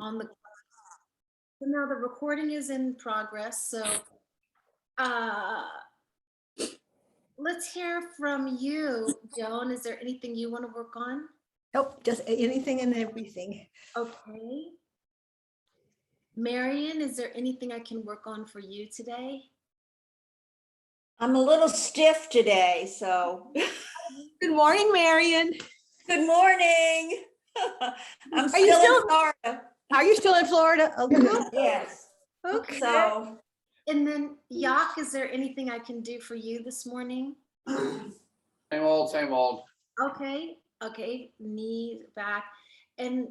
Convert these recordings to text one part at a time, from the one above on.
on the, so now the recording is in progress. So uh, let's hear from you, Joan. Is there anything you want to work on? Nope, just anything and everything. Okay. Marion, is there anything I can work on for you today? I'm a little stiff today, so. Good morning, Marion. Good morning. I'm Are you still in Florida. Are you still in Florida? Oh, good. Yes. Okay. So. And then Yak, is there anything I can do for you this morning? Same old, same old. Okay, okay, knee, back. And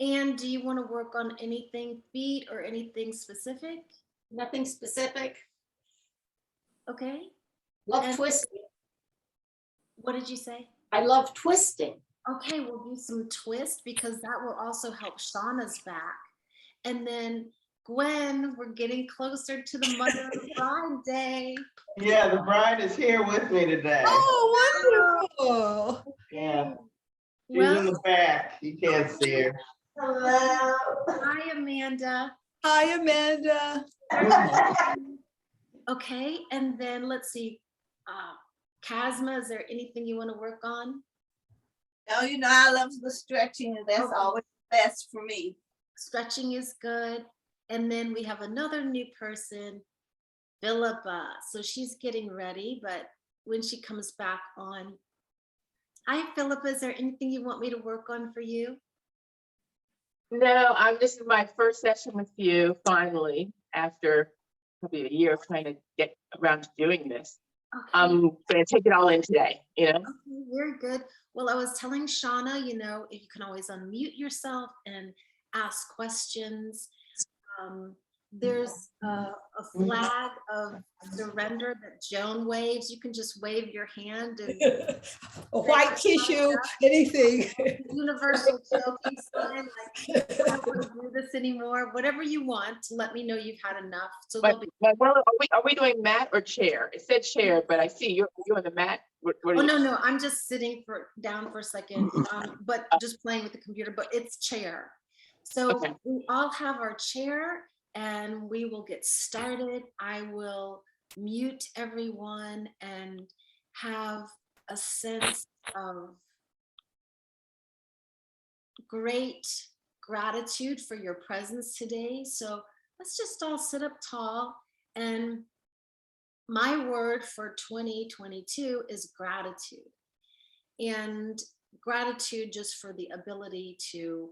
do you want to work on anything feet or anything specific? Nothing specific. Okay, Love And- twisting. what did you say? I love twisting. Okay, we'll do some twist because that will also help Shauna's back. And then Gwen, we're getting closer to the Mother of the Bride Day. Yeah, the bride is here with me today. Oh, wonderful. Yeah, she's Well, in the back. You can't see her. Hello. hi, Amanda. Hi, Amanda. Okay, and then let's see. Chasma, is there anything you want to work on? No, you know, I love the stretching, and that's Okay. always best for me. Stretching is good. And then we have another new person, Philippa. So she's getting ready, but when she comes back on. Hi, Philippa, is there anything you want me to work on for you? No, this is my first session with you finally, after probably a year of trying to get around to doing this. Okay. I'm gonna take it all in today, you know? Okay, very good. Well, I was telling Shauna, you know, if you can always unmute yourself and ask questions. There's a flag of surrender that Joan waves. You can just wave your hand and A white tissue, anything. universal choking sign, like, I don't want to do this anymore. Whatever you want to let me know you've had enough. So But, there'll be, well, are we doing mat or chair? It said chair, but I see you're on the mat. What are oh, you? no, I'm just sitting down for a second, but just playing with the computer, but it's chair. So Okay. we all have our chair and we will get started. I will mute everyone and have a sense of great gratitude for your presence today. So let's just all sit up tall. And my word for 2022 is gratitude. And gratitude just for the ability to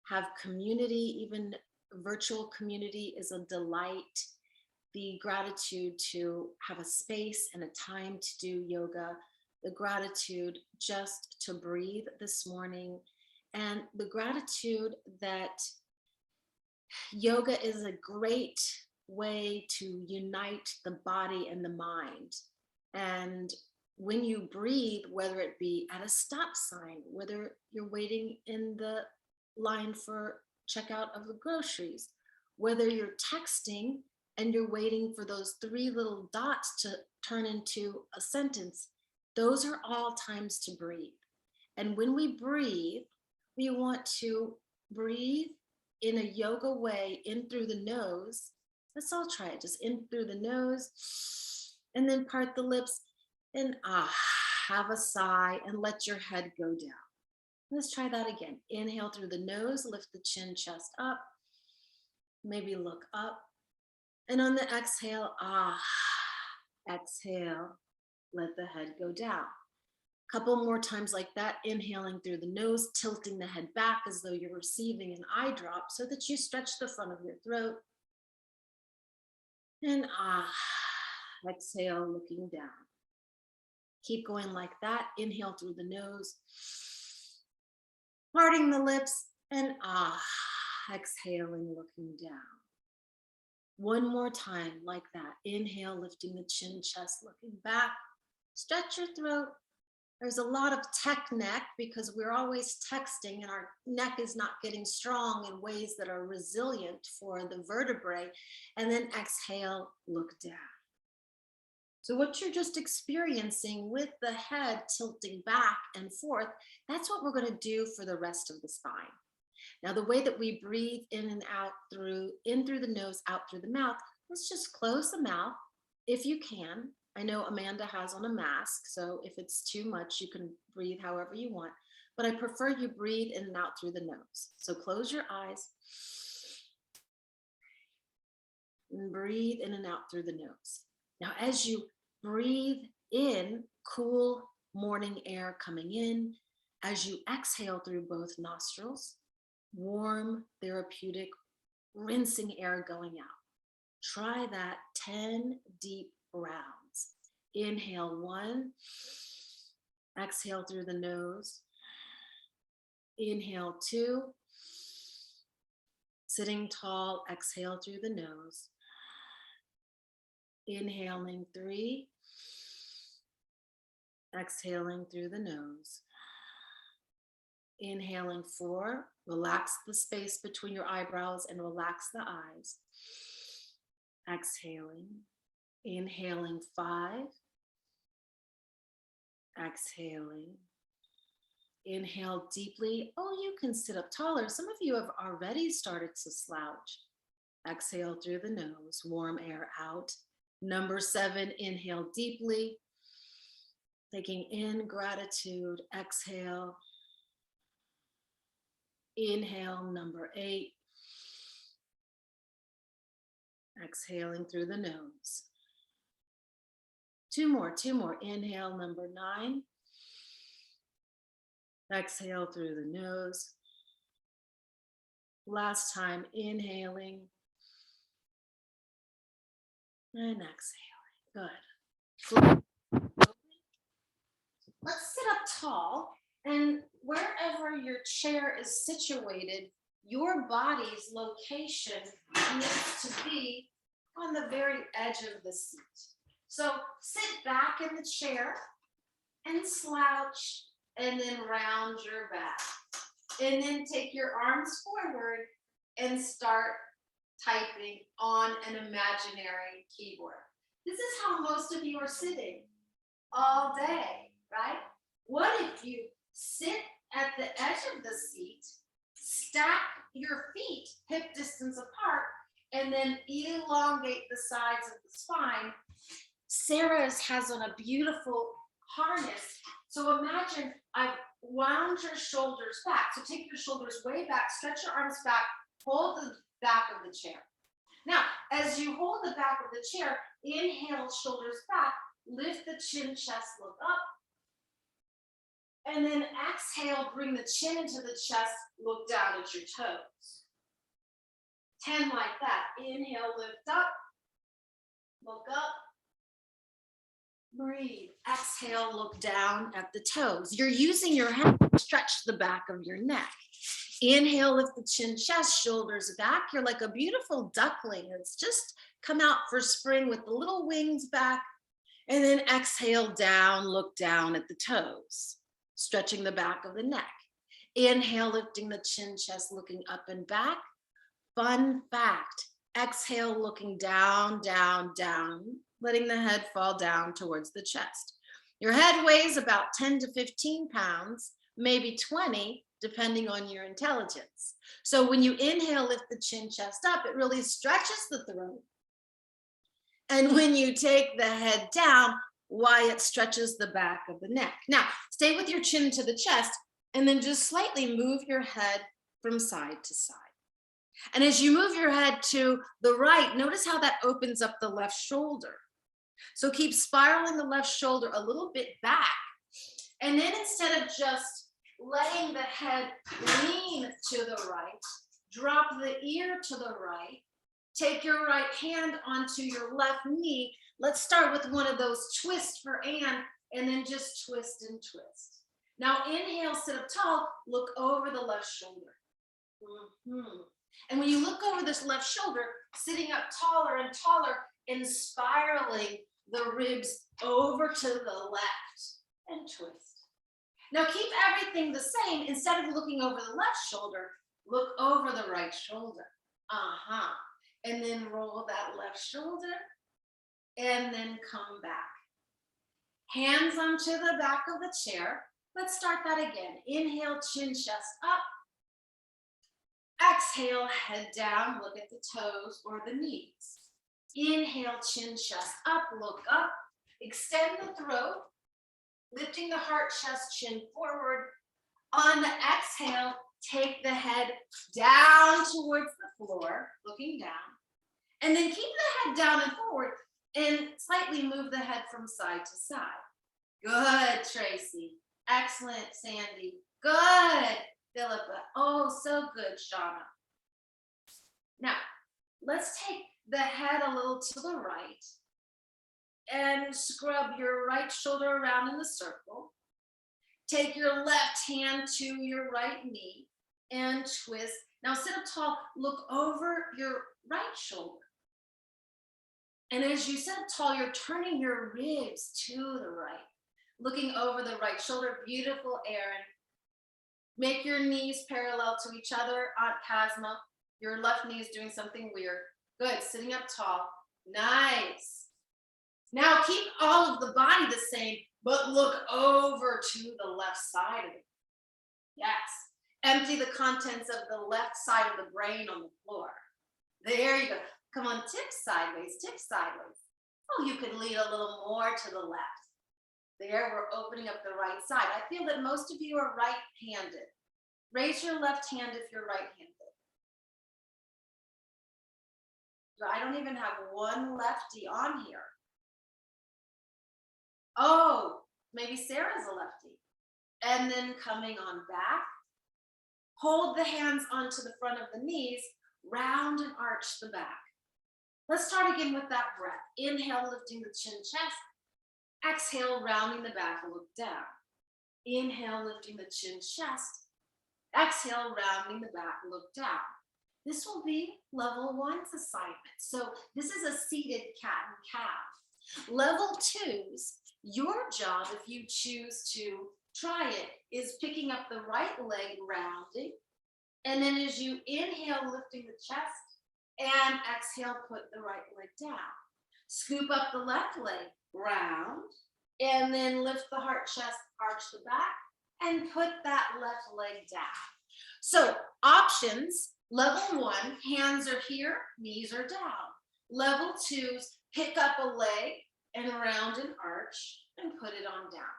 have community, even virtual community is a delight. The gratitude to have a space and a time to do yoga, the gratitude just to breathe this morning, and the gratitude that yoga is a great way to unite the body and the mind. And when you breathe, whether it be at a stop sign, whether you're waiting in the line for checkout of the groceries, whether you're texting and you're waiting for those 3 little dots to turn into a sentence, those are all times to breathe. And when we breathe, we want to breathe in a yoga way, in through the nose. Let's all try it. Just in through the nose and then part the lips and have a sigh and let your head go down. Let's try that again. Inhale through the nose, lift the chin, chest up, maybe look up. And on the exhale, exhale, let the head go down. Couple more times like that, inhaling through the nose, tilting the head back as though you're receiving an eye drop so that you stretch the front of your throat. And exhale, looking down. Keep going like that. Inhale through the nose, parting the lips, and exhaling, looking down. One more time like that. Inhale, lifting the chin, chest, looking back. Stretch your throat. There's a lot of tech neck because we're always texting and our neck is not getting strong in ways that are resilient for the vertebrae. And then exhale, look down. So what you're just experiencing with the head tilting back and forth, that's what we're going to do for the rest of the spine. Now, the way that we breathe in and out in through the nose, out through the mouth, let's just close the mouth if you can. I know Amanda has on a mask, so if it's too much, you can breathe however you want, but I prefer you breathe in and out through the nose. So close your eyes and breathe in and out through the nose. Now, as you breathe in, cool morning air coming in, as you exhale through both nostrils, warm, therapeutic, rinsing air going out. Try that 10 deep rounds. Inhale 1, exhale through the nose. Inhale 2, sitting tall, exhale through the nose. Inhaling 3, exhaling through the nose. Inhaling 4, relax the space between your eyebrows and relax the eyes. Exhaling. Inhaling 5. Exhaling. Inhale deeply. Oh, you can sit up taller. Some of you have already started to slouch. Exhale through the nose, warm air out. Number 7, inhale deeply. Taking in gratitude, exhale. Inhale, number 8. Exhaling through the nose. Two more. Inhale, number 9. Exhale through the nose. Last time, inhaling and exhaling. Good. Let's sit up tall, and wherever your chair is situated, your body's location needs to be on the very edge of the seat. So sit back in the chair and slouch, and then round your back. And then take your arms forward and start typing on an imaginary keyboard. This is how most of you are sitting all day, right? What if you sit at the edge of the seat, stack your feet hip distance apart, and then elongate the sides of the spine? Sarah's has on a beautiful harness. So imagine I've wound your shoulders back. So take your shoulders way back, stretch your arms back, hold the back of the chair. Now, as you hold the back of the chair, inhale, shoulders back, lift the chin, chest, look up. And then exhale, bring the chin into the chest, look down at your toes. 10 like that. Inhale, lift up, look up. Breathe. Exhale, look down at the toes. You're using your head to stretch the back of your neck. Inhale, lift the chin, chest, shoulders back. You're like a beautiful duckling. It's just come out for spring with the little wings back. And then exhale down, look down at the toes, stretching the back of the neck. Inhale, lifting the chin, chest, looking up and back. Fun fact, exhale, looking down, down, down, letting the head fall down towards the chest. Your head weighs about 10 to 15 pounds, maybe 20, depending on your intelligence. So when you inhale, lift the chin, chest up, it really stretches the throat. And when you take the head down, why it stretches the back of the neck. Now, stay with your chin to the chest, and then just slightly move your head from side to side. And as you move your head to the right, notice how that opens up the left shoulder. So keep spiraling the left shoulder a little bit back. And then instead of just letting the head lean to the right, drop the ear to the right, take your right hand onto your left knee. Let's start with one of those twists for Anne, and then just twist and twist. Now inhale, sit up tall, look over the left shoulder. And when you look over this left shoulder, sitting up taller and taller and spiraling the ribs over to the left and twist. Now keep everything the same. Instead of looking over the left shoulder, look over the right shoulder. And then roll that left shoulder and then come back. Hands onto the back of the chair. Let's start that again. Inhale, chin, chest up. Exhale, head down, look at the toes or the knees. Inhale, chin, chest up, look up. Extend the throat, lifting the heart, chest, chin forward. On the exhale, take the head down towards the floor, looking down. And then keep the head down and forward and slightly move the head from side to side. Good, Tracy. Excellent, Sandy. Good, Philippa. Oh, so good, Shauna. Now, let's take the head a little to the right and scrub your right shoulder around in the circle. Take your left hand to your right knee and twist. Now sit up tall, look over your right shoulder. And as you sit up tall, you're turning your ribs to the right, looking over the right shoulder. Beautiful, Erin. Make your knees parallel to each other. Aunt Casma, your left knee is doing something weird. Good, sitting up tall. Nice. Now keep all of the body the same, but look over to the left side of it. Yes. Empty the contents of the left side of the brain on the floor. There you go. Come on, tip sideways, tip sideways. Oh, you could lean a little more to the left. There, we're opening up the right side. I feel that most of you are right-handed. Raise your left hand if you're right-handed. I don't even have one lefty on here. Oh, maybe Sarah's a lefty. And then coming on back, hold the hands onto the front of the knees, round and arch the back. Let's start again with that breath. Inhale, lifting the chin, chest. Exhale, rounding the back, look down. Inhale, lifting the chin, chest. Exhale, rounding the back, look down. This will be level 1's assignment. So this is a seated cat and calf. Level 2's, your job, if you choose to try it, is picking up the right leg, rounding. And then as you inhale, lifting the chest, and exhale, put the right leg down. Scoop up the left leg, round, and then lift the heart, chest, arch the back, and put that left leg down. So options, level 1, hands are here, knees are down. Level 2's, pick up a leg and round and arch and put it on down.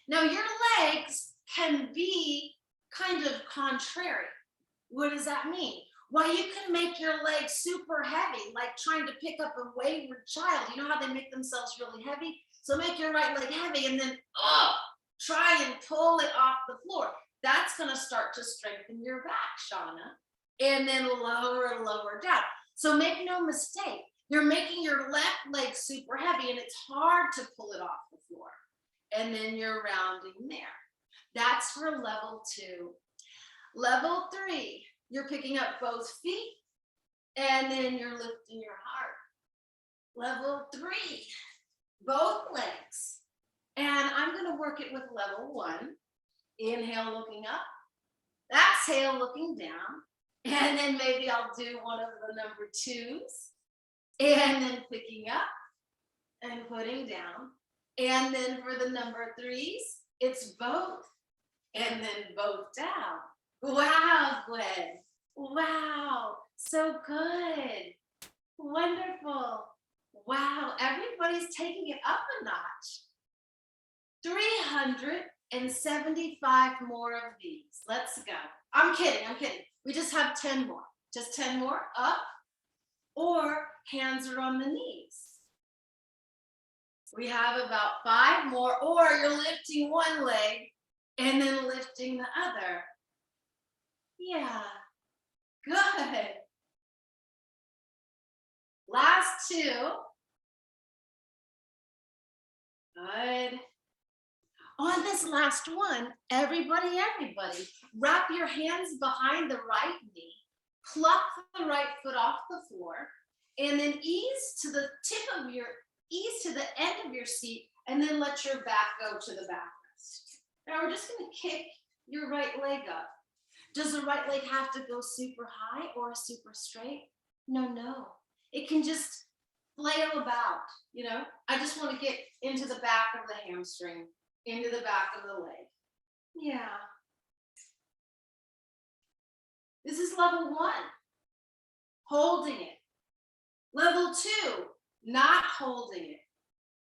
Now your legs can be kind of contrary. What does that mean? Well, you can make your legs super heavy, like trying to pick up a wayward child. You know how they make themselves really heavy? So make your right leg heavy and then try and pull it off the floor. That's going to start to strengthen your back, Shauna. And then lower, lower down. So make no mistake, you're making your left leg super heavy and it's hard to pull it off the floor. And then you're rounding there. That's for level 2. Level 3, you're picking up both feet and then you're lifting your heart. Level 3, both legs. And I'm going to work it with level 1. Inhale, looking up. Exhale, looking down. And then maybe I'll do one of the number 2's. And then picking up and putting down. And then for the number 3's, it's both. And then both down. Wow, Gwen. Wow, so good. Wonderful. Wow, everybody's taking it up a notch. 375 more of these. Let's go. I'm kidding. We just have 10 more. Just 10 more, up, or hands are on the knees. We have about 5 more, or you're lifting one leg and then lifting the other. Yeah, good. Last 2. Good. On this last one, everybody, wrap your hands behind the right knee, pluck the right foot off the floor, and then ease to the end of your seat, and then let your back go to the backrest. Now we're just gonna kick your right leg up. Does the right leg have to go super high or super straight? No. It can just flail about, you know? I just want to get into the back of the hamstring, into the back of the leg. Yeah. This is level 1, holding it. Level 2, not holding it.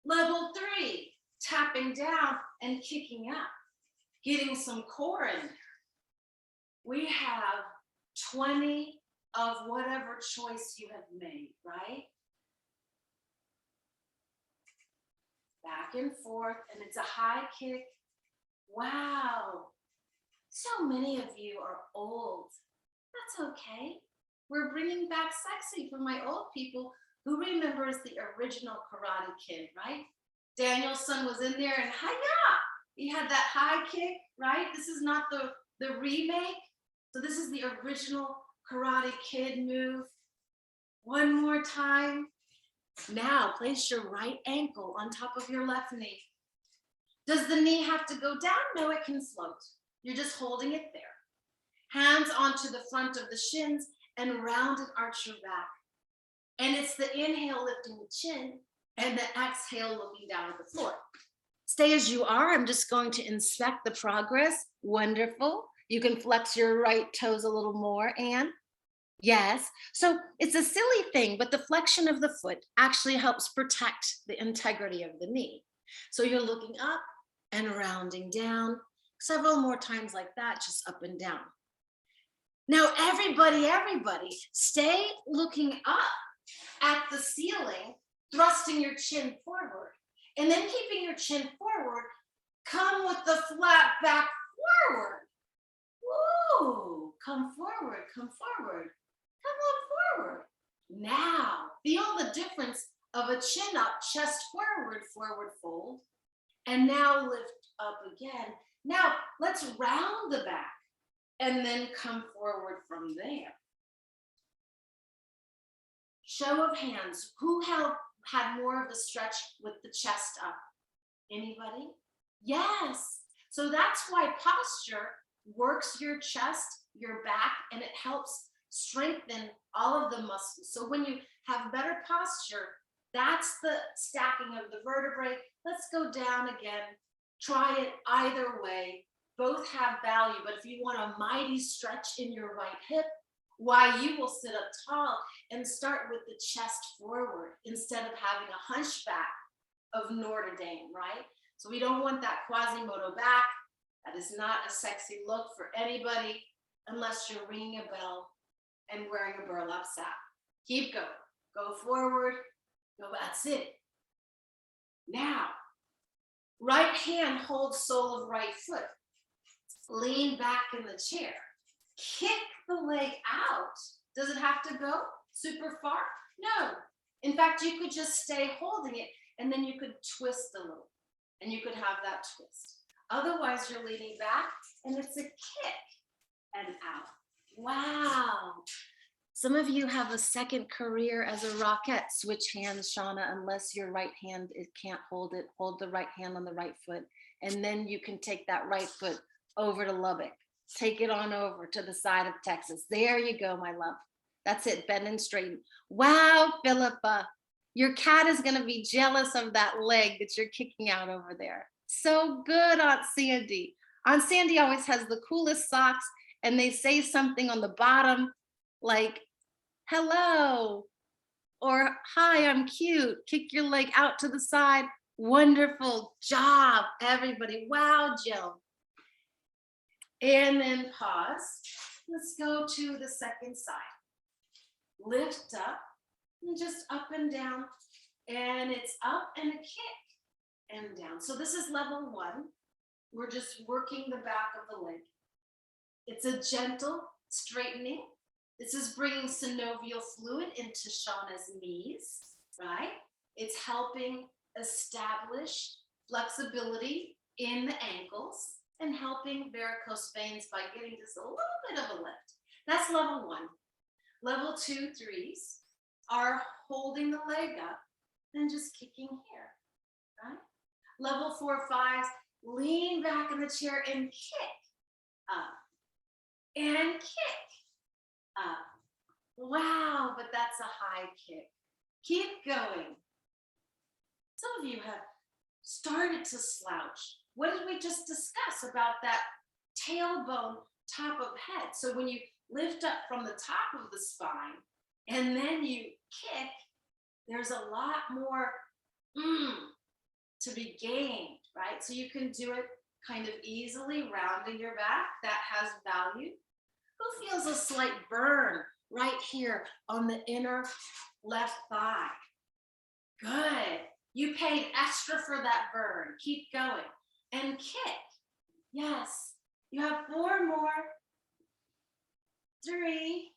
Level 3, tapping down and kicking up, getting some core in there. We have 20 of whatever choice you have made, right? Back and forth, and it's a high kick. Wow, so many of you are old. That's okay. We're bringing back sexy for my old people who remembers the original Karate Kid, right? Danielson was in there and hi-ya! He had that high kick, right? This is not the remake. So this is the original Karate Kid move. One more time. Now place your right ankle on top of your left knee. Does the knee have to go down? No, it can float. You're just holding it there. Hands onto the front of the shins and round and arch your back. And it's the inhale lifting the chin and the exhale looking down at the floor. Stay as you are. I'm just going to inspect the progress. Wonderful. You can flex your right toes a little more, Anne. Yes. So it's a silly thing, but the flexion of the foot actually helps protect the integrity of the knee. So you're looking up and rounding down several more times like that, just up and down. Now, everybody, stay looking up at the ceiling, thrusting your chin forward, and then keeping your chin forward, come with the flat back forward. Woo, come forward, come forward. Come on forward. Now, feel the difference of a chin up, chest forward, forward fold, and now lift up again. Now, let's round the back and then come forward from there. Show of hands, who had more of a stretch with the chest up? Anybody? Yes. So that's why posture works your chest, your back, and it helps strengthen all of the muscles. So when you have better posture, that's the stacking of the vertebrae. Let's go down again. Try it either way. Both have value, but if you want a mighty stretch in your right hip, why, you will sit up tall and start with the chest forward instead of having a hunchback of Notre Dame, right? So we don't want that Quasimodo back. That is not a sexy look for anybody unless you're ringing a bell and wearing a burlap sack. Keep going. Go forward. Go, that's it. Now, right hand holds sole of right foot. Lean back in the chair. Kick the leg out. Does it have to go super far? No. In fact, you could just stay holding it and then you could twist a little and you could have that twist. Otherwise, you're leaning back and it's a kick and out. Wow. Some of you have a second career as a rocket. Switch hands, Shauna, unless your right hand, it can't hold it. Hold the right hand on the right foot. And then you can take that right foot over to Lubbock. Take it on over to the side of Texas. There you go, my love. That's it, bend and straighten. Wow, Philippa, your cat is gonna be jealous of that leg that you're kicking out over there. So good, Aunt Sandy. Aunt Sandy always has the coolest socks and they say something on the bottom like, hello, or hi, I'm cute. Kick your leg out to the side. Wonderful job, everybody. Wow, Jill. And then pause. Let's go to the second side. Lift up and just up and down. And it's up and a kick and down. So this is level 1. We're just working the back of the leg. It's a gentle straightening. This is bringing synovial fluid into Shauna's knees, right? It's helping establish flexibility in the ankles and helping varicose veins by getting just a little bit of a lift. That's level 1. Level 2, 3s are holding the leg up and just kicking here, right? Level 4, 5s, lean back in the chair and kick up and kick up. Wow, but that's a high kick. Keep going. Some of you have started to slouch. What did we just discuss about that tailbone top of head? So when you lift up from the top of the spine, and then you kick, there's a lot more to be gained, right? So you can do it kind of easily, rounding your back. That has value. Who feels a slight burn right here on the inner left thigh? Good. You paid extra for that burn. Keep going. And kick. Yes. You have 4 more. 3.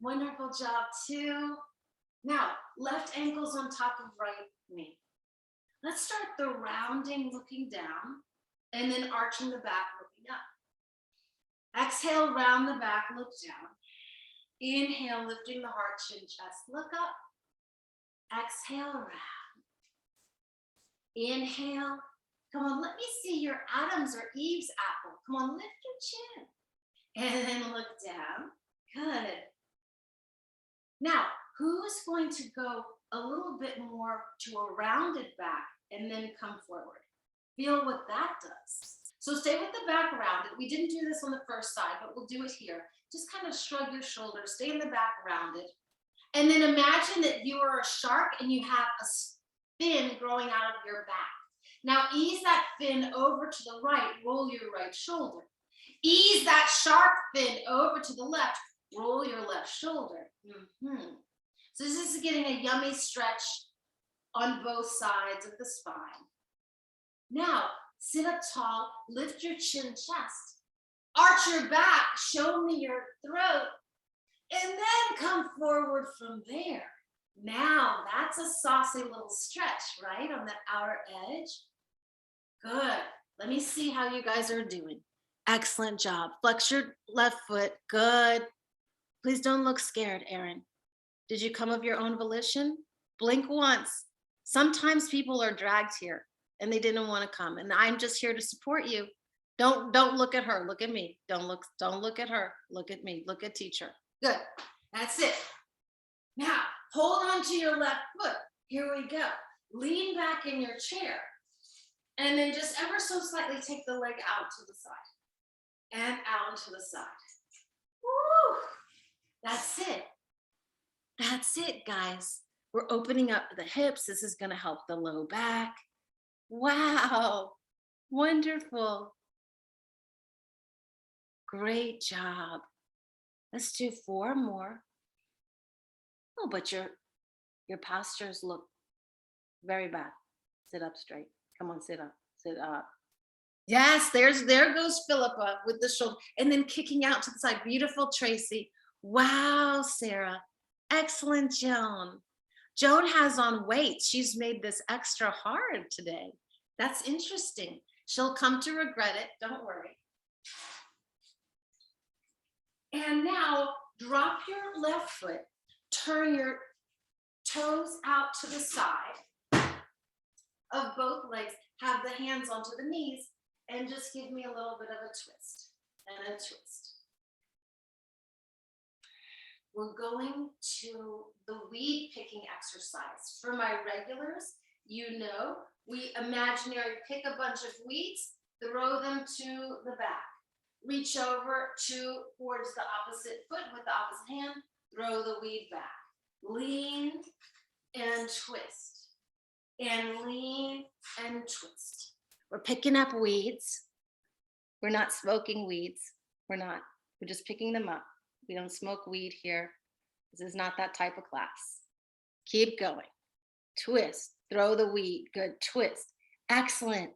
Wonderful job. 2. Now, left ankle's on top of right knee. Let's start the rounding, looking down, and then arching the back, looking up. Exhale, round the back, look down. Inhale, lifting the heart, chin, chest, look up. Exhale, round. Inhale. Come on, let me see your Adam's or Eve's apple. Come on, lift your chin. And then look down. Good. Now, who's going to go a little bit more to a rounded back and then come forward? Feel what that does. So stay with the back rounded. We didn't do this on the first side, but we'll do it here. Just kind of shrug your shoulders, stay in the back rounded. And then imagine that you are a shark and you have a fin growing out of your back. Now ease that fin over to the right, roll your right shoulder. Ease that shark fin over to the left, roll your left shoulder. So this is getting a yummy stretch on both sides of the spine. Now, sit up tall, lift your chin, chest, arch your back, show me your throat, and then come forward from there. Now, that's a saucy little stretch, right, on the outer edge. Good. Let me see how you guys are doing. Excellent job. Flex your left foot. Good. Please don't look scared, Erin. Did you come of your own volition? Blink once. Sometimes people are dragged here and they didn't want to come, and I'm just here to support you. Don't look at her. Look at me. Don't look at her. Look at me. Look at teacher. Good. That's it. Now, hold on to your left foot. Here we go. Lean back in your chair. And then just ever so slightly take the leg out to the side. And out to the side. Woo! That's it. That's it, guys. We're opening up the hips. This is going to help the low back. Wow. Wonderful. Great job. Let's do 4 more. Oh, but your postures look very bad. Sit up straight. Come on, sit up. Sit up. Yes, there goes Philippa with the shoulder. And then kicking out to the side. Beautiful, Tracy. Wow, Sarah. Excellent, Joan. Joan has on weight. She's made this extra hard today. That's interesting. She'll come to regret it. Don't worry. And now drop your left foot. Turn your toes out to the side of both legs. Have the hands onto the knees and just give me a little bit of a twist and a twist. We're going to the weed picking exercise. For my regulars, you know, we imaginary pick a bunch of weeds, throw them to the back. Reach over towards the opposite foot with the opposite hand, throw the weed back. Lean and twist. And lean and twist. We're picking up weeds. We're not smoking weeds. We're not. We're just picking them up. We don't smoke weed here. This is not that type of class. Keep going. Twist. Throw the weed. Good. Twist. Excellent.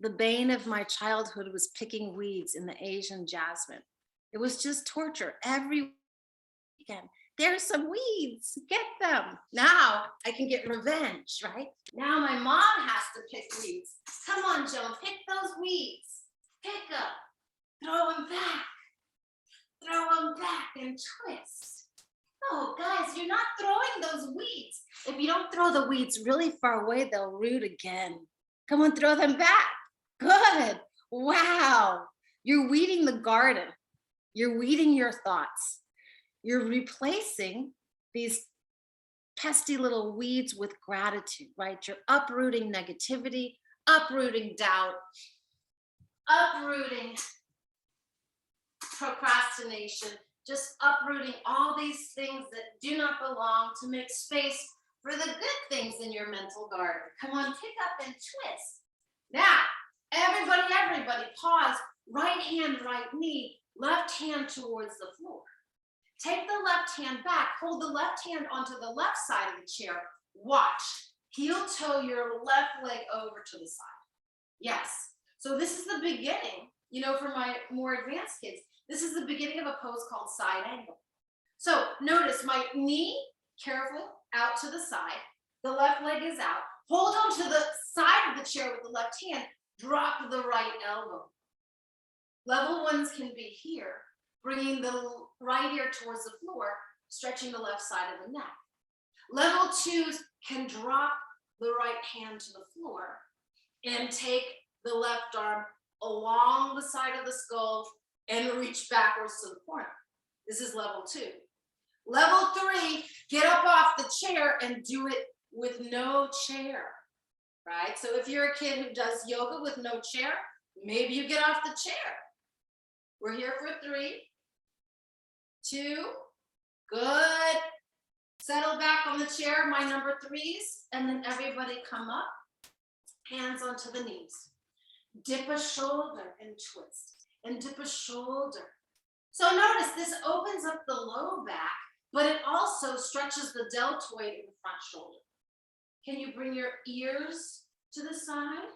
The bane of my childhood was picking weeds in the Asian jasmine. It was just torture every weekend. There's some weeds, get them. Now I can get revenge, right? Now my mom has to pick weeds. Come on, Joan, pick those weeds. Pick up, throw them back and twist. Oh, guys, you're not throwing those weeds. If you don't throw the weeds really far away, they'll root again. Come on, throw them back. Good. Wow. You're weeding the garden. You're weeding your thoughts. You're replacing these pesky little weeds with gratitude, right? You're uprooting negativity, uprooting doubt. uprooting procrastination, just uprooting all these things that do not belong to make space for the good things in your mental garden. Come on, pick up and twist. Now, everybody pause. Right hand, right knee, left hand towards the floor. Take the left hand back, hold the left hand onto the left side of the chair. Watch, heel toe your left leg over to the side. Yes, so this is the beginning, you know, for my more advanced kids, this is the beginning of a pose called side angle. So notice my knee, careful, out to the side. The left leg is out. Hold on to the side of the chair with the left hand. Drop the right elbow. Level ones can be here, bringing the right ear towards the floor, stretching the left side of the neck. Level twos can drop the right hand to the floor and take the left arm along the side of the skull and reach backwards to the corner. This is level two. Level three, get up off the chair and do it with no chair, right? So if you're a kid who does yoga with no chair, maybe you get off the chair. We're here for 3, 2, good. Settle back on the chair, my number 3s, and then everybody come up, hands onto the knees. Dip a shoulder and twist, and dip a shoulder. So notice this opens up the low back, but it also stretches the deltoid in the front shoulder. Can you bring your ears to the side?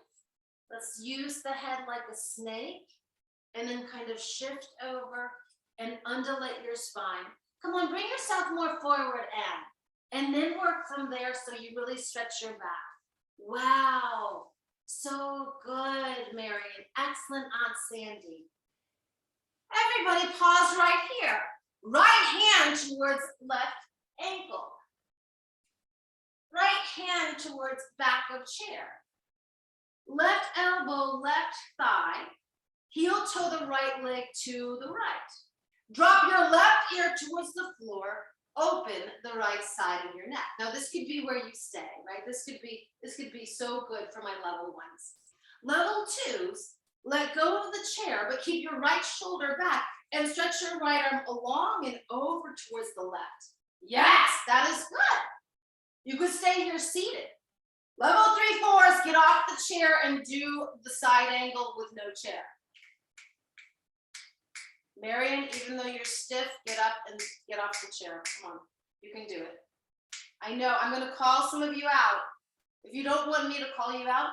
Let's use the head like a snake, and then kind of shift over and undulate your spine. Come on, bring yourself more forward and then work from there so you really stretch your back. Wow, so good, Marion. Excellent, Aunt Sandy. Everybody pause right here. Right hand towards left ankle. Right hand towards back of chair. Left elbow, left thigh. Heel toe the right leg to the right. Drop your left ear towards the floor. Open the right side of your neck. Now this could be where you stay, right? This could be so good for my level ones. Level twos, let go of the chair, but keep your right shoulder back and stretch your right arm along and over towards the left. Yes, that is good. You could stay here seated. Level 3, 4s, get off the chair and do the side angle with no chair. Marion, even though you're stiff, get up and get off the chair. Come on, you can do it. I know, I'm gonna call some of you out. If you don't want me to call you out,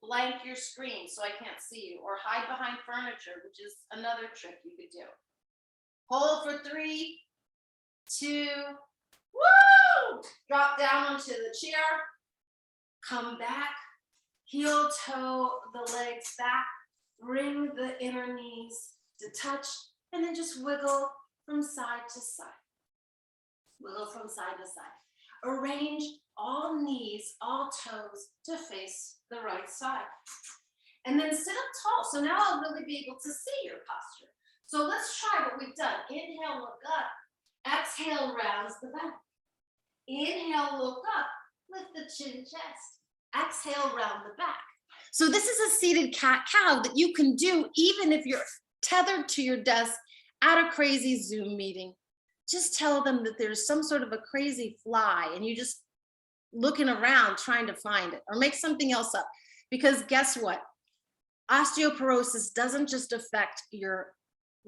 blank your screen so I can't see you, or hide behind furniture, which is another trick you could do. Hold for 3, 2, woo! Drop down onto the chair, come back, heel toe the legs back, bring the inner knees to touch, and then just wiggle from side to side. Wiggle from side to side. Arrange all knees, all toes to face the right side. And then sit up tall. So now I'll really be able to see your posture. So let's try what we've done. Inhale, look up. Exhale, rounds the back. Inhale, look up. Lift the chin, chest. Exhale, round the back. So this is a seated cat-cow that you can do even if you're tethered to your desk at a crazy Zoom meeting. Just tell them that there's some sort of a crazy fly and you just looking around trying to find it, or make something else up. Because guess what? Osteoporosis doesn't just affect your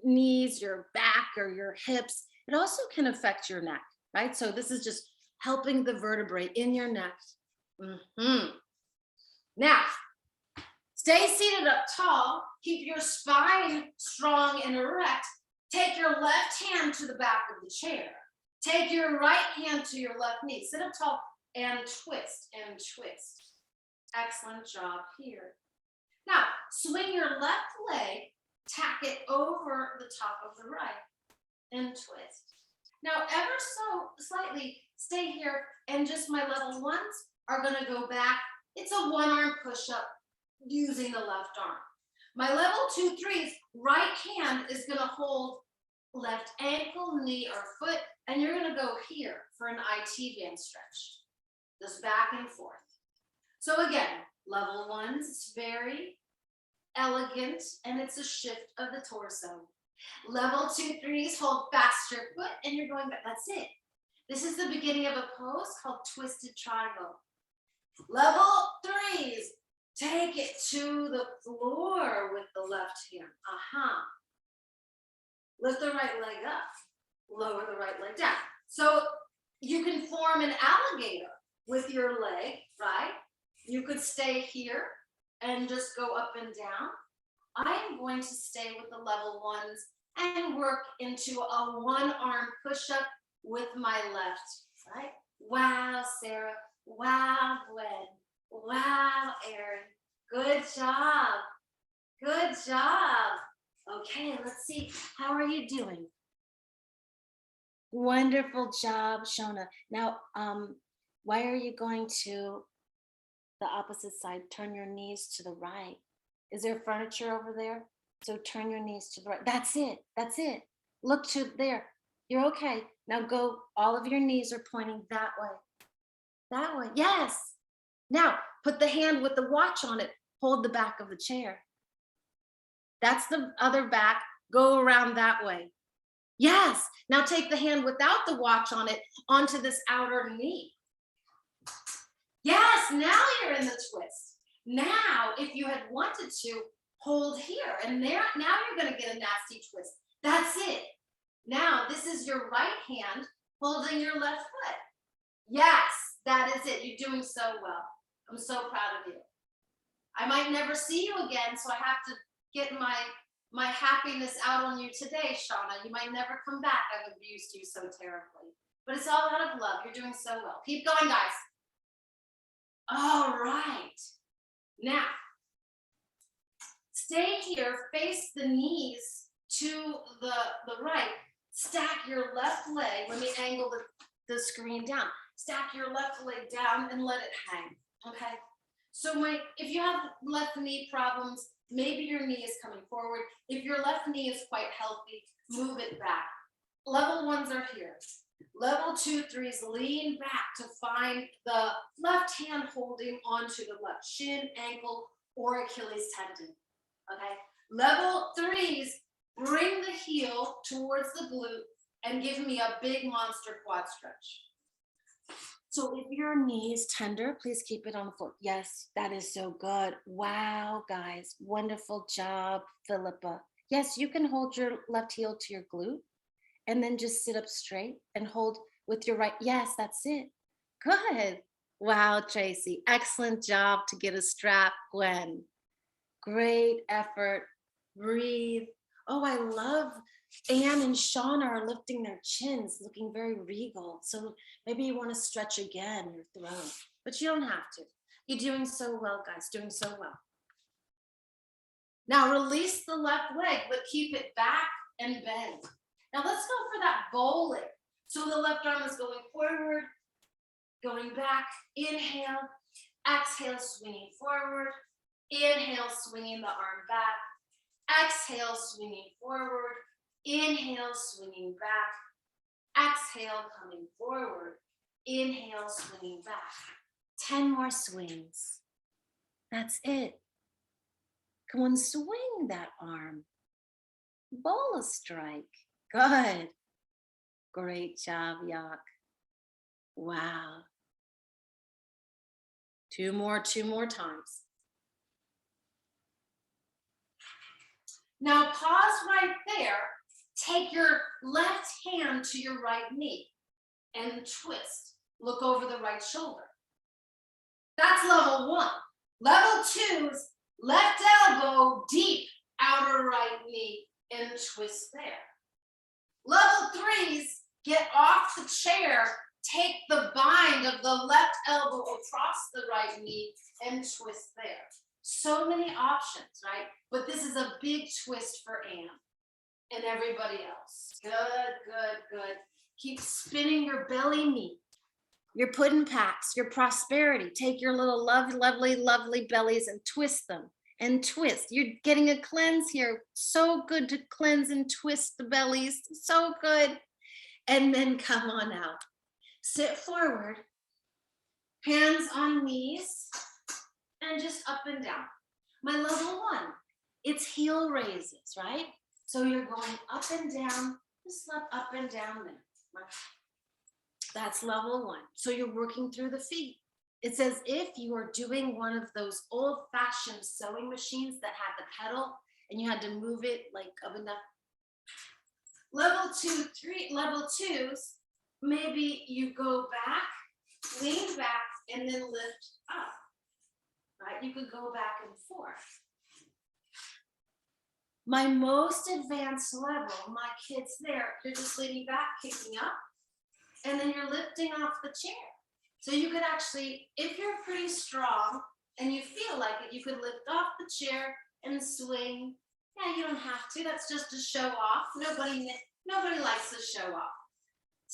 knees, your back, or your hips. It also can affect your neck, right? So this is just helping the vertebrae in your neck. Now, stay seated up tall. Keep your spine strong and erect. Take your left hand to the back of the chair. Take your right hand to your left knee. Sit up tall and twist and twist. Excellent job here. Now, swing your left leg, tack it over the top of the right, and twist. Now, ever so slightly, stay here, and just my level ones are gonna go back. It's a one-arm push-up using the left arm. My level 2, 3s, right hand is gonna hold left ankle, knee, or foot, and you're gonna go here for an IT band stretch. Just back and forth. So again, level ones, it's very elegant, and it's a shift of the torso. Level 2, 3s, hold fast your foot, and you're going back. That's it. This is the beginning of a pose called twisted triangle. Level 3s, take it to the floor with the left hand. Lift the right leg up, lower the right leg down. So you can form an alligator with your leg, right? You could stay here and just go up and down. I am going to stay with the level 1s and work into a one-arm push-up with my left, right? Wow, Sarah. Wow, Gwen. Wow, Erin. Good job. Good job. Okay, let's see. How are you doing? Wonderful job, Shona. Now, why are you going to the opposite side? Turn your knees to the right. Is there furniture over there? So turn your knees to the right. That's it. That's it. Look to there. You're okay. Now go. All of your knees are pointing that way. That way. Yes. Now put the hand with the watch on it. Hold the back of the chair. That's the other back. Go around that way. Yes. Now take the hand without the watch on it onto this outer knee. Yes. Now you're in the twist. Now, if you had wanted to, hold here. And there, now you're going to get a nasty twist. That's it. Now, this is your right hand holding your left foot. Yes, that is it. You're doing so well. I'm so proud of you. I might never see you again, so I have to get my happiness out on you today, Shauna. You might never come back. I've abused you so terribly. But it's all out of love. You're doing so well. Keep going, guys. All right. Now, stay here, face the knees to the right. Stack your left leg. Let me angle the screen down. Stack your left leg down and let it hang, okay? So if you have left knee problems, maybe your knee is coming forward. If your left knee is quite healthy, move it back. Level 1s are here. Level 2, 3s, lean back to find the left hand holding onto the left shin, ankle, or Achilles tendon, okay? Level 3s, bring the heel towards the glute and give me a big monster quad stretch. So if your knee is tender, please keep it on the floor. Yes, that is so good. Wow, guys, wonderful job, Philippa. Yes, you can hold your left heel to your glute and then just sit up straight and hold with your right. Yes, that's it. Good. Wow, Tracy, excellent job to get a strap, Gwen. Great effort. Breathe. Oh, I love Anne and Shauna are lifting their chins, looking very regal. So maybe you want to stretch again your throat, but you don't have to. You're doing so well, guys, doing so well. Now release the left leg, but keep it back and bend. Now let's go for that bowling. So the left arm is going forward, going back. Inhale, exhale, swinging forward. Inhale, swinging the arm back. Exhale, swinging forward. Inhale, swinging back. Exhale, coming forward. Inhale, swinging back. 10 more swings. That's it. Come on, swing that arm. Bowl a strike. Good. Great job, Yak. Wow. Two more times. Now pause right there. Take your left hand to your right knee and twist. Look over the right shoulder. That's level 1. Level 2's left elbow deep, outer right knee, and twist there. Level 3's get off the chair, take the bind of the left elbow across the right knee and twist there. So many options, right? But this is a big twist for Anne and everybody else. Good, good, good. Keep spinning your belly meat, your pudding packs, your prosperity. Take your little lovely, lovely bellies and twist them and twist. You're getting a cleanse here. So good to cleanse and twist the bellies. So good. And then come on out. Sit forward, hands on knees, and just up and down. My level 1, It's heel raises, right? So you're going up and down, just up and down there. That's level 1. So you're working through the feet. It's as if you are doing one of those old-fashioned sewing machines that had the pedal and you had to move it like up and down. Level 2, 3, level 2s, maybe you go back, lean back, and then lift up, right? You could go back and forth. My most advanced level, my kids there, you're just leaning back, kicking up, and then you're lifting off the chair. So you could actually, if you're pretty strong and you feel like it, you could lift off the chair and swing. Yeah, you don't have to, that's just to show off. Nobody likes to show off.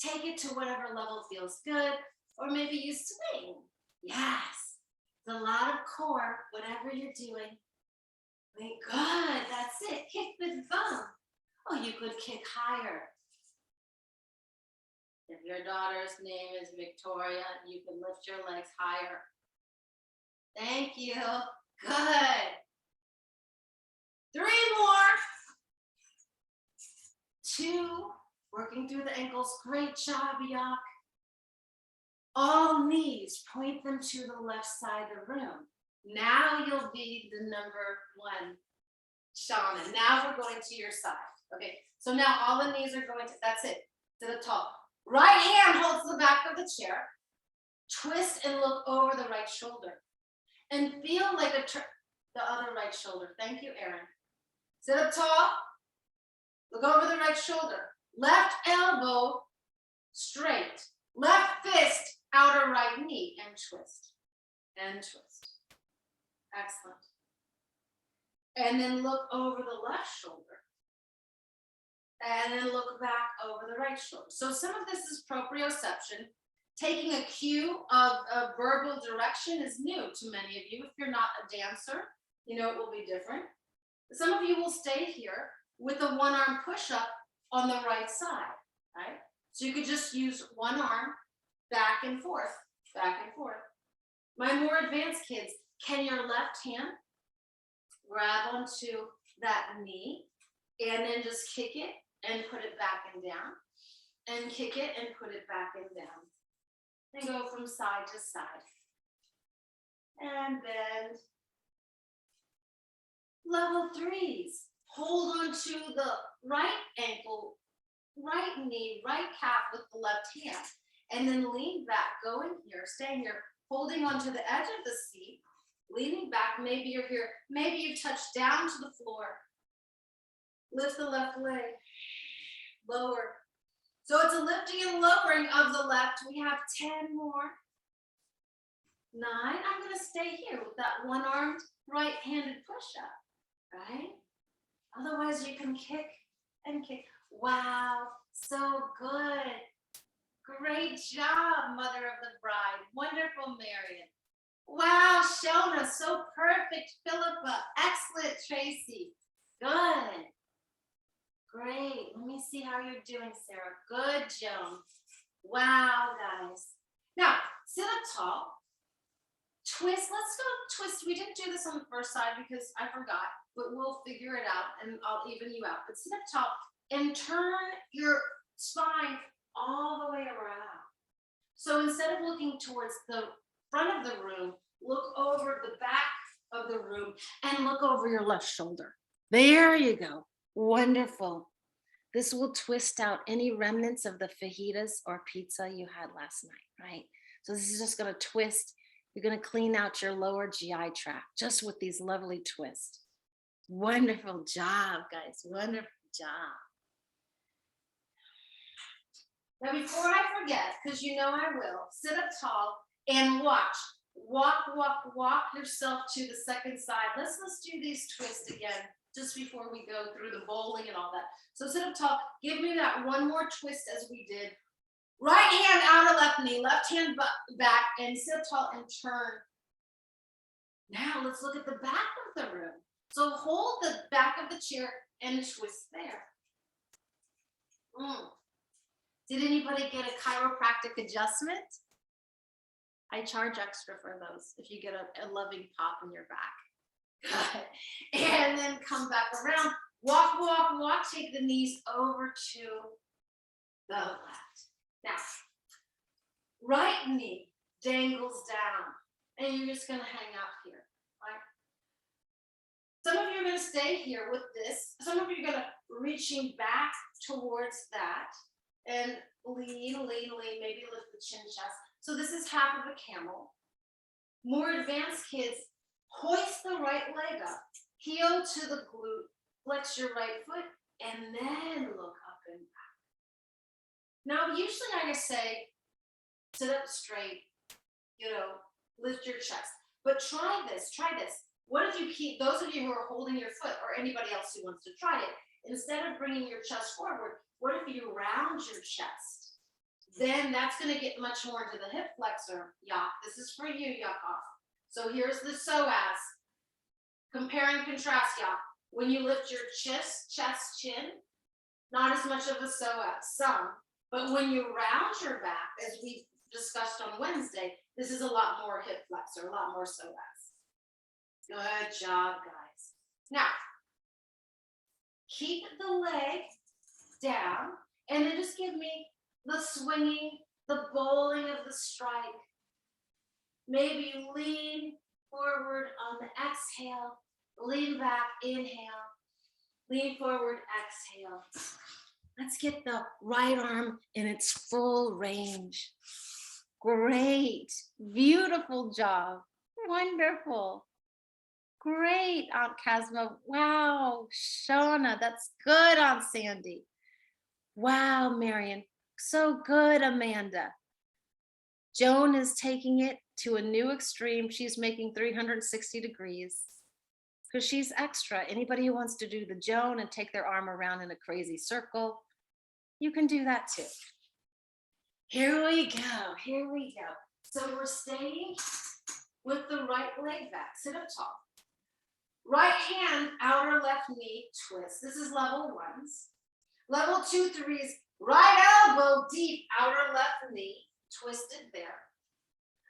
Take it to whatever level feels good, or maybe you swing. Yes, it's a lot of core, whatever you're doing. Good, that's it, kick the thumb. Oh, you could kick higher. If your daughter's name is Victoria, you can lift your legs higher. Thank you, good. 3 more. 2, working through the ankles, great job, Yak. All knees, point them to the left side of the room. Now you'll be the number 1, Shauna. Now we're going to your side. Okay, so now all the knees are going to, that's it, to the top. Right hand holds the back of the chair. Twist and look over the right shoulder. And feel like the other right shoulder. Thank you, Erin. Sit up tall. Look over the right shoulder. Left elbow straight. Left fist, outer right knee, and twist. And twist. Excellent. And then look over the left shoulder. And then look back over the right shoulder. So some of this is proprioception. Taking a cue of a verbal direction is new to many of you. If you're not a dancer, you know it will be different. Some of you will stay here with a 1-arm push-up on the right side, right? So you could just use 1 arm back and forth, back and forth. My more advanced kids, can your left hand grab onto that knee and then just kick it and put it back and down, and kick it and put it back and down, and go from side to side, and bend. Level 3s, hold on to the right ankle, right knee, right calf with the left hand, and then lean back, going here, staying here, holding onto the edge of the seat, leaning back. Maybe you're here, maybe you touch down to the floor. Lift the left leg, lower. So it's a lifting and lowering of the left. We have 10 more. 9, I'm gonna stay here with that 1-armed right-handed push-up, right? Otherwise you can kick and kick. Wow, so good. Great job, mother of the bride. Wonderful, Marion. Wow, Shona, so perfect. Philippa, excellent, Tracy. Good. Great. Let me see how you're doing, Sarah. Good, Joan. Wow, guys. Now, sit up tall. Twist. Let's go twist. We didn't do this on the first side because I forgot, but we'll figure it out and I'll even you out. But sit up tall and turn your spine all the way around. So instead of looking towards the front of the room, look over the back of the room and look over your left shoulder. There you go. Wonderful. This will twist out any remnants of the fajitas or pizza you had last night, right? So this is just going to twist. You're going to clean out your lower GI tract just with these lovely twists. Wonderful job, guys. Wonderful job. Now, before I forget, because you know I will, sit up tall and watch. Walk yourself to the second side. Let's do these twists again just before we go through the bowling and all that. So sit up tall. Give me that one more twist as we did. Right hand out of left knee, left hand back, and sit up tall and turn. Now let's look at the back of the room. So hold the back of the chair and twist there. Did anybody get a chiropractic adjustment? I charge extra for those if you get a loving pop in your back. Good. And then come back around. Walk, walk, walk. Take the knees over to the left. Now, right knee dangles down, and you're just going to hang out here, right? Some of you are going to stay here with this. Some of you are going to reaching back towards that and lean, lean, lean, maybe lift the chin chest. So this is half of a camel. More advanced kids, hoist the right leg up, heel to the glute, flex your right foot, and then look up and back. Now, usually I just say, sit up straight, lift your chest. But try this, try this. What if you keep, those of you who are holding your foot or anybody else who wants to try it, instead of bringing your chest forward, what if you round your chest? Then that's going to get much more into the hip flexor, yak. This is for you, Yakov. So here's the psoas. Compare and contrast, yak. When you lift your chest, chin, not as much of a psoas, some. But when you round your back, as we discussed on Wednesday, this is a lot more hip flexor, a lot more psoas. Good job, guys. Now, keep the leg down, and then just give me the swinging, the bowling of the strike. Maybe you lean forward on the exhale, lean back, inhale, lean forward, exhale. Let's get the right arm in its full range. Great, beautiful job, wonderful. Great, Aunt Casma. Wow, Shauna, that's good, Aunt Sandy. Wow, Marion, so good, Amanda. Joan is taking it to a new extreme. She's making 360 degrees because she's extra. Anybody who wants to do the Joan and take their arm around in a crazy circle, you can do that too. Here we go, here we go. So we're staying with the right leg back. Sit up tall. Right hand, outer left knee, twist. This is level ones. Level 2, 3s, right elbow deep, outer left knee, twisted there.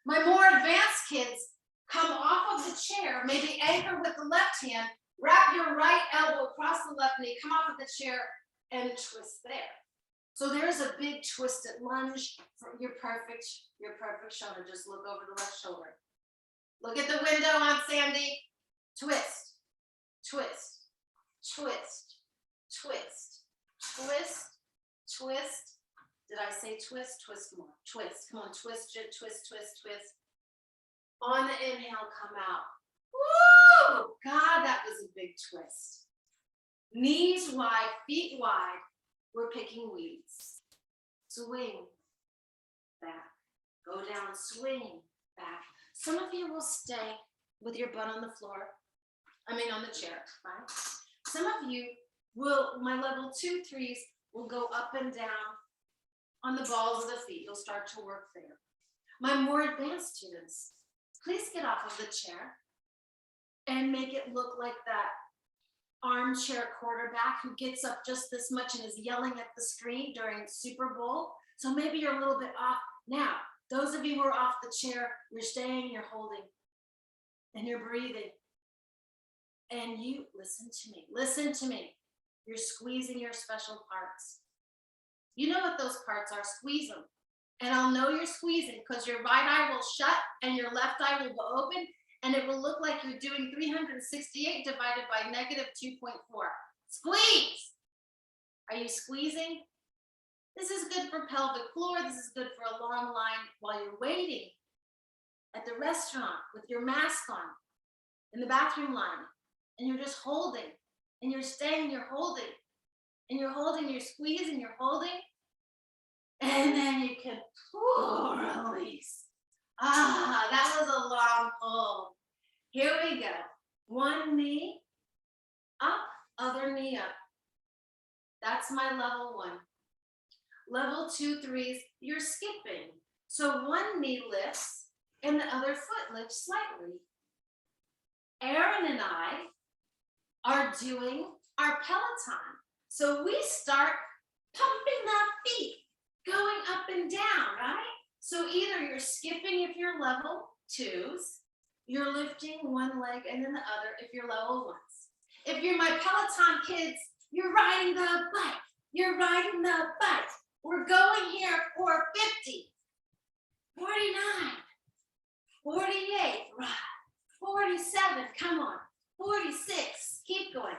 My more advanced kids, come off of the chair, maybe anchor with the left hand, wrap your right elbow across the left knee, come off of the chair, and twist there. So there's a big twisted lunge. You're perfect, shoulder. Just look over the left shoulder. Look at the window, Aunt Sandy. Twist, twist, twist, twist, twist, twist. Did I say twist? Twist more. Twist. Come on, twist, twist, twist, twist. On the inhale, come out. Woo! God, that was a big twist. Knees wide, feet wide. We're picking weeds. Swing back. Go down, swing back. Some of you will stay with your butt on the floor. On the chair, right? Some of you will, my level 2, 3s will go up and down on the balls of the feet. You'll start to work there. My more advanced students, please get off of the chair and make it look like that armchair quarterback who gets up just this much and is yelling at the screen during Super Bowl. So maybe you're a little bit off. Now, those of you who are off the chair, you're staying, you're holding, and you're breathing. And you, listen to me. You're squeezing your special parts. You know what those parts are, squeeze them. And I'll know you're squeezing because your right eye will shut and your left eye will go open, and it will look like you're doing 368 divided by negative 2.4. Squeeze! Are you squeezing? This is good for pelvic floor. This is good for a long line while you're waiting at the restaurant with your mask on in the bathroom line. And you're just holding, and you're staying, you're holding, and you're holding, you're squeezing, you're holding, and then you can release. That was a long hold. Here we go. One knee up, other knee up. That's my level 1. Level 2, 3s, you're skipping. So one knee lifts, and the other foot lifts slightly. Aaron and I are doing our Peloton. So we start pumping the feet, going up and down, right? So either you're skipping if you're level 2s, You're lifting one leg and then the other if you're level ones. If you're my Peloton kids, you're riding the bike. You're riding the bike. We're going here for 50, 49, 48, right. 47, come on. 46, keep going.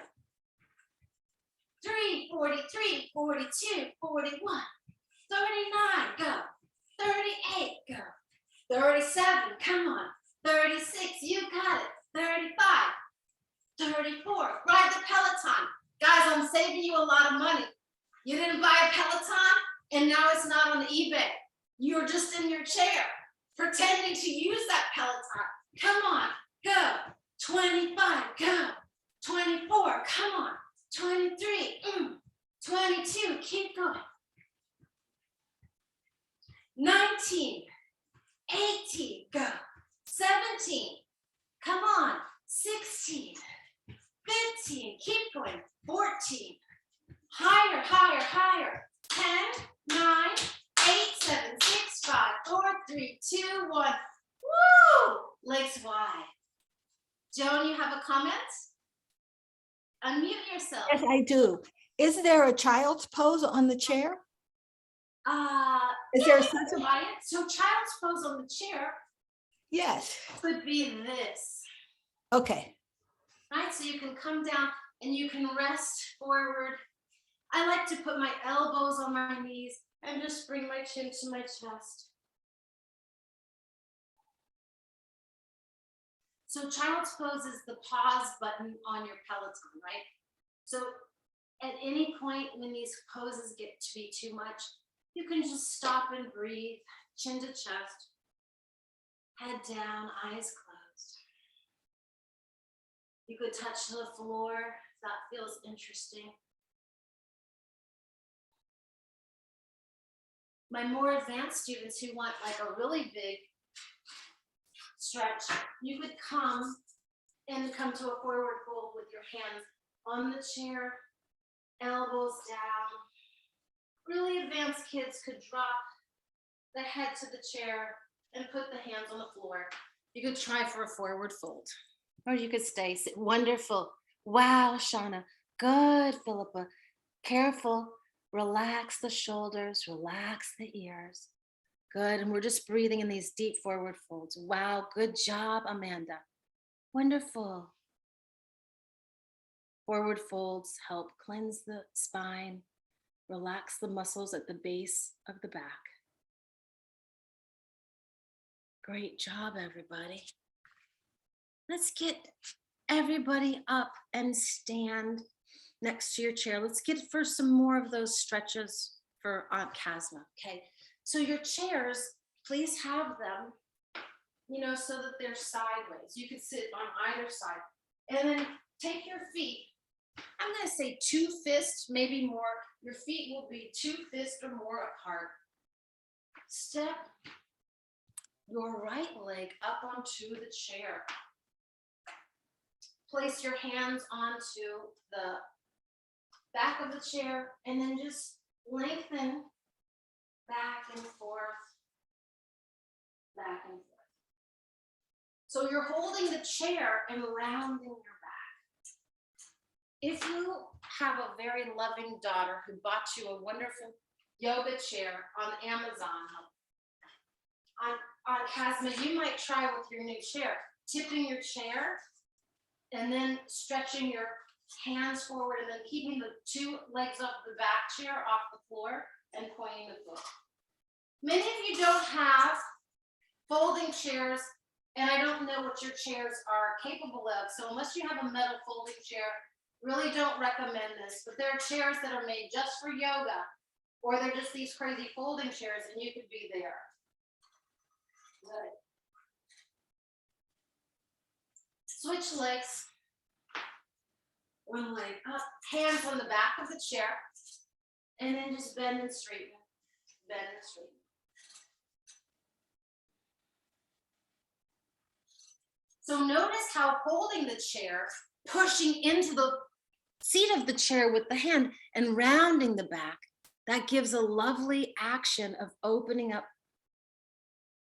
3, 43, 42, 41, 39, go. 38, go. 37, come on. 36, you got it. 35, 34, ride the Peloton. Guys, I'm saving you a lot of money. You didn't buy a Peloton and now it's not on eBay. You're just in your chair pretending to use that Peloton. Come on, go. 25, go. 24, come on. 23, 22, keep going. 19, 18, go. 17, come on. 16, 15, keep going. 14, higher, higher, higher. 10, 9, 8, 7, 6, 5, 4, 3, 2, 1. Woo! Legs wide. Joan, you have a comment? Unmute yourself. Yes, I do. Is there a child's pose on the chair? Is there a sense of? Quiet. So child's pose on the chair Yes. could be this, Okay. right? So you can come down and you can rest forward. I like to put my elbows on my knees and just bring my chin to my chest. So child's pose is the pause button on your Peloton, right? So at any point when these poses get to be too much, you can just stop and breathe, chin to chest, head down, eyes closed. You could touch the floor if that feels interesting. My more advanced students who want like a really big stretch, you could come to a forward fold with your hands on the chair, elbows down. Really advanced kids could drop the head to the chair and put the hands on the floor. You could try for a forward fold, or you could stay. Wonderful. Wow, Shauna. Good, Philippa. Careful. Relax the shoulders, relax the ears. Good, and we're just breathing in these deep forward folds. Wow, good job, Amanda. Wonderful. Forward folds help cleanse the spine, relax the muscles at the base of the back. Great job, everybody. Let's get everybody up and stand next to your chair. Let's get first some more of those stretches for Aunt Casma, okay? So your chairs, please have them, so that they're sideways. You could sit on either side. And then take your feet, I'm gonna say 2 fists, maybe more. Your feet will be 2 fists or more apart. Step your right leg up onto the chair. Place your hands onto the back of the chair and then just lengthen back and forth, back and forth. So you're holding the chair and rounding your back. If you have a very loving daughter who bought you a wonderful yoga chair on Amazon, on Casma, you might try with your new chair, tipping your chair and then stretching your hands forward and then keeping the 2 legs off the back chair off the floor and pointing the foot. Many of you don't have folding chairs, and I don't know what your chairs are capable of. So unless you have a metal folding chair, really don't recommend this. But there are chairs that are made just for yoga, or they're just these crazy folding chairs, and you could be there. Good. Switch legs. One leg up, hands on the back of the chair, and then just bend and straighten. Bend and straighten. So notice how holding the chair, pushing into the seat of the chair with the hand and rounding the back, that gives a lovely action of opening up.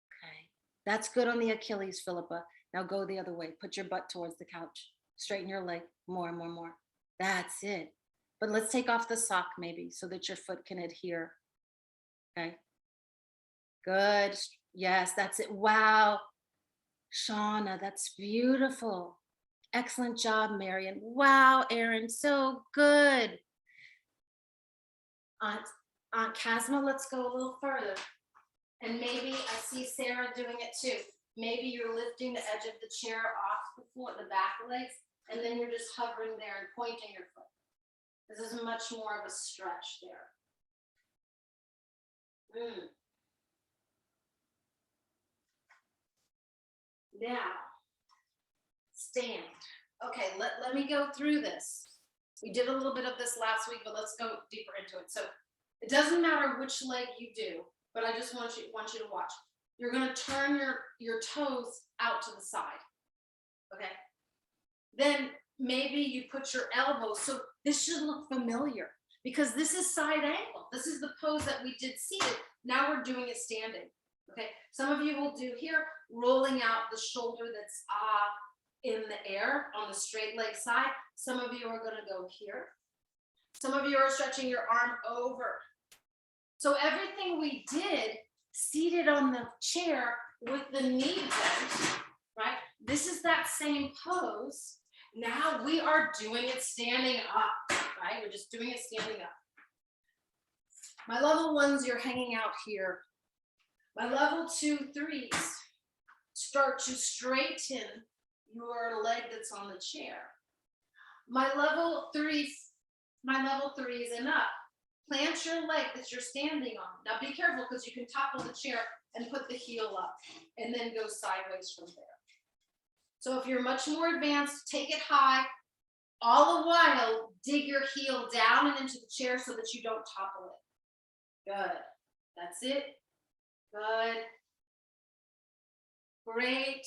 Okay, that's good on the Achilles, Philippa. Now go the other way. Put your butt towards the couch. Straighten your leg more and more and more. That's it. But let's take off the sock maybe so that your foot can adhere. Okay. Good. Yes, that's it. Wow. Shauna, that's beautiful. Excellent job, Marion. Wow, Erin, so good. Aunt Casma, let's go a little further. And maybe I see Sarah doing it too. Maybe you're lifting the edge of the chair off the floor, the back legs, and then you're just hovering there and pointing your foot. This is much more of a stretch there. Now, stand. Okay, let me go through this. We did a little bit of this last week, but let's go deeper into it. So it doesn't matter which leg you do, but I just want you to watch. You're gonna turn your toes out to the side, okay? Then maybe you put your elbows, so this should look familiar because this is side angle. This is the pose that we did seated. Now we're doing it standing, okay? Some of you will do here, rolling out the shoulder that's in the air on the straight leg side. Some of you are gonna go here. Some of you are stretching your arm over. So everything we did seated on the chair with the knee bent, right? This is that same pose. Now we are doing it standing up, right? We're just doing it standing up. My level 1s, you're hanging out here. My level 2, 3s, start to straighten your leg that's on the chair. My level 3s and up. Plant your leg that you're standing on. Now be careful because you can topple the chair and put the heel up and then go sideways from there. So if you're much more advanced, take it high. All the while, dig your heel down and into the chair so that you don't topple it. Good. That's it. Good. Great.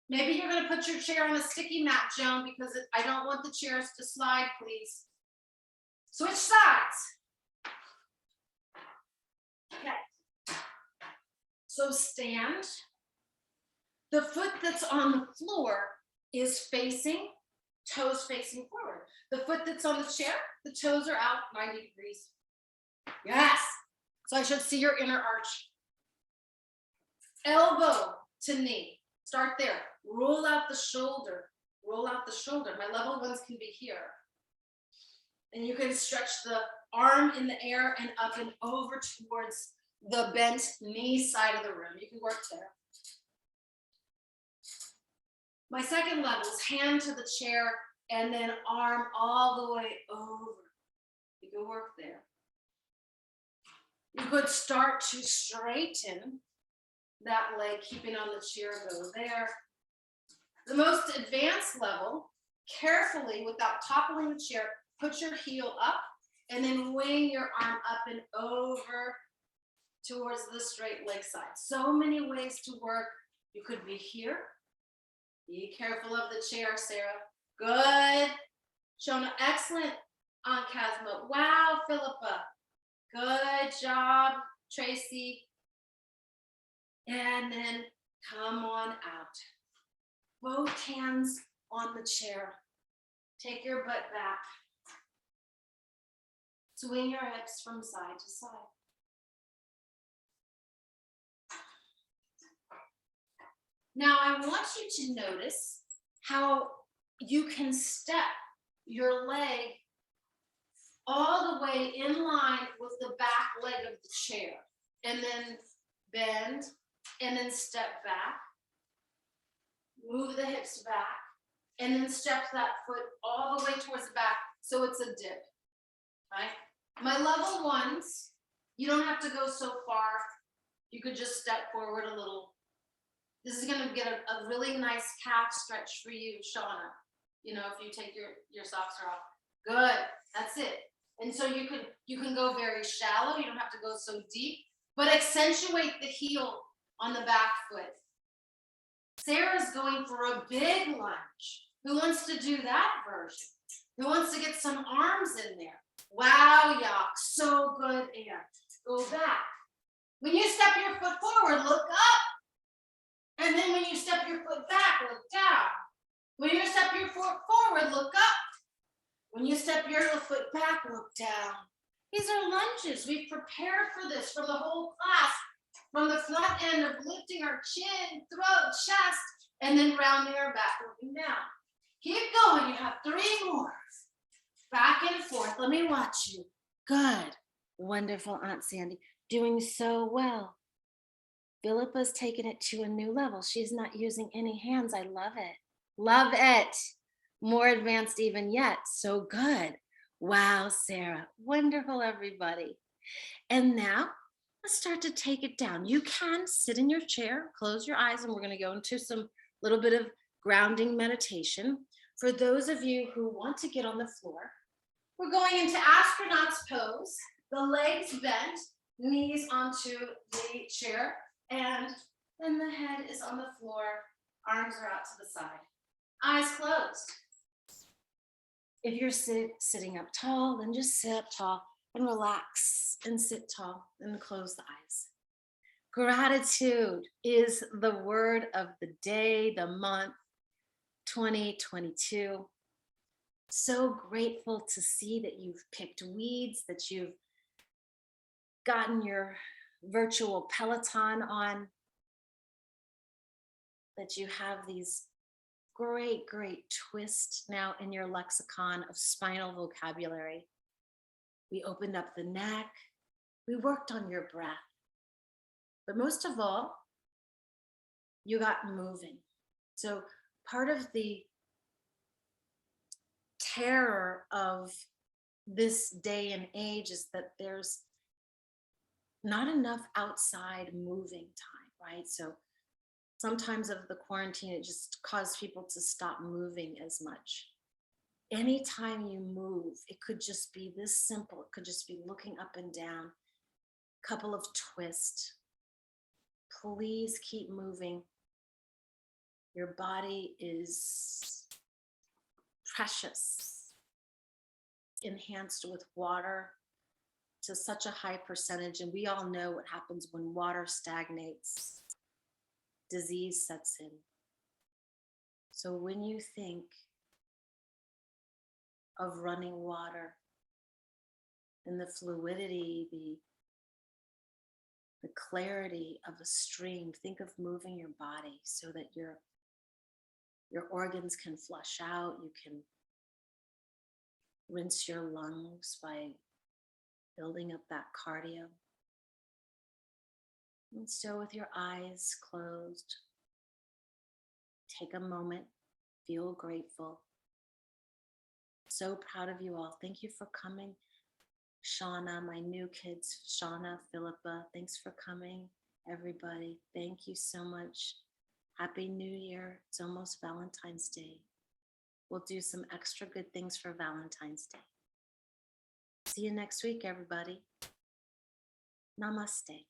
Maybe you're going to put your chair on a sticky mat, Joan, because I don't want the chairs to slide, please. Switch sides. Okay. So stand. The foot that's on the floor is facing, toes facing forward. The foot that's on the chair, the toes are out 90 degrees. Yes. So I should see your inner arch. Elbow to knee. Start there. Roll out the shoulder. Roll out the shoulder. My level 1s can be here. And you can stretch the arm in the air and up and over towards the bent knee side of the room. You can work there. My second level is hand to the chair and then arm all the way over. You can work there. You could start to straighten that leg, keeping on the chair, go there. The most advanced level, carefully, without toppling the chair, put your heel up and then wing your arm up and over towards the straight leg side. So many ways to work. You could be here. Be careful of the chair, Sarah. Good. Shona, excellent. Aunt Casma. Wow, Philippa. Good job, Tracy. And then come on out. Both hands on the chair. Take your butt back. Swing your hips from side to side. Now I want you to notice how you can step your leg all the way in line with the back leg of the chair, and then bend, and then step back, move the hips back, and then step that foot all the way towards the back so it's a dip, right? My level 1s, you don't have to go so far. You could just step forward a little. This is gonna get a really nice calf stretch for you, Shauna. You know, if you take your socks off. Good, that's it. And so you can go very shallow. You don't have to go so deep, but accentuate the heel on the back foot. Sarah's going for a big lunge. Who wants to do that version? Who wants to get some arms in there? Wow, y'all, so good. And go back. When you step your foot forward, look up And then when you step your foot back, look down. When you step your foot forward, look up. When you step your foot back, look down. These are lunges. We've prepared for this from the whole class, from the front end of lifting our chin, throat, chest, and then rounding our back, looking down. Keep going. You have 3 more. Back and forth. Let me watch you. Good. Wonderful, Aunt Sandy. Doing so well. Philippa's taken it to a new level. She's not using any hands. I love it. Love it. More advanced even yet. So good. Wow, Sarah. Wonderful, everybody. And now let's start to take it down. You can sit in your chair, close your eyes, and we're going to go into some little bit of grounding meditation. For those of you who want to get on the floor, we're going into astronaut's pose, the legs bent, knees onto the chair, and then the head is on the floor, arms are out to the side, eyes closed. If you're sitting up tall, then just sit up tall and relax and sit tall and close the eyes. Gratitude is the word of the day, the month, 2022. So grateful to see that you've picked weeds, that you've gotten your virtual Peloton on, that you have these great twists now in your lexicon of spinal vocabulary. We opened up the neck, we worked on your breath, but most of all, you got moving. So part of the terror of this day and age is that there's not enough outside moving time, right? So sometimes of the quarantine, it just caused people to stop moving as much. Anytime you move, it could just be this simple. It could just be looking up and down, couple of twists. Please keep moving. Your body is precious, enhanced with water to such a high percentage. And we all know what happens when water stagnates. Disease sets in. So when you think of running water and the fluidity, the clarity of a stream, think of moving your body so that your organs can flush out. You can rinse your lungs by building up that cardio. And so with your eyes closed, take a moment, feel grateful. So proud of you all. Thank you for coming. Shauna, my new kids, Shauna, Philippa, thanks for coming. Everybody, thank you so much. Happy New Year. It's almost Valentine's Day. We'll do some extra good things for Valentine's Day. See you next week, everybody. Namaste.